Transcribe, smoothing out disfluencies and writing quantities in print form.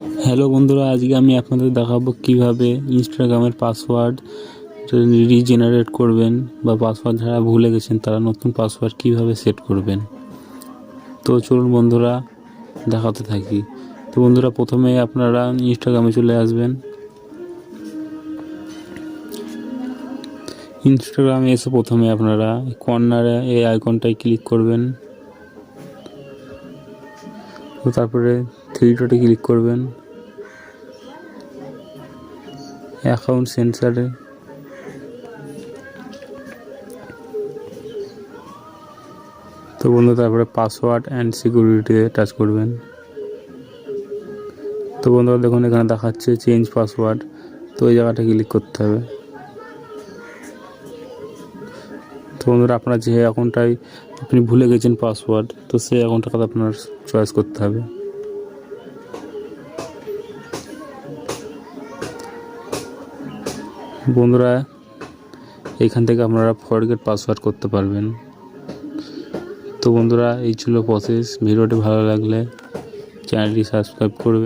Hello বন্ধুরা, আজকে আমি আপনাদের দেখাবো কিভাবে ইনস্টাগ্রামের পাসওয়ার্ড রিজেনারেট করবেন বা পাসওয়ার্ড যারা ভুলে গেছেন তারা নতুন পাসওয়ার্ড কিভাবে সেট করবেন। তো চলুন বন্ধুরা দেখাতে থাকি। তো বন্ধুরা, প্রথমে আপনারা ইনস্টাগ্রামে চলে আসবেন। ইনস্টাগ্রামে এসে প্রথমে আপনারা কর্নারে এই আইকনটায় ক্লিক করবেন। তো তারপরে থ্রি ডটে ক্লিক করবেন, অ্যাকাউন্ট সেন্সারে তো বন্ধু তারপরে পাসওয়ার্ড অ্যান্ড সিকিউরিটিতে টাচ করবেন। তো বন্ধুরা দেখুন এখানে দেখাচ্ছে চেঞ্জ পাসওয়ার্ড, তো এই জায়গাটা ক্লিক করতে হবে। তো বন্ধুরা আপনার যে অ্যাকাউন্টটাই আপনি ভুলে গেছেন পাসওয়ার্ড, তো সেই অ্যাকাউন্টটাকে আপনার চয়েস করতে হবে। বন্ধুরা এইখান থেকে আপনারা ফরগেট পাসওয়ার্ড করতে পারবেন। তো বন্ধুরা এই ছিল প্রসেস। ভিডিওটি ভালো লাগলে চ্যানেলটি সাবস্ক্রাইব করবেন।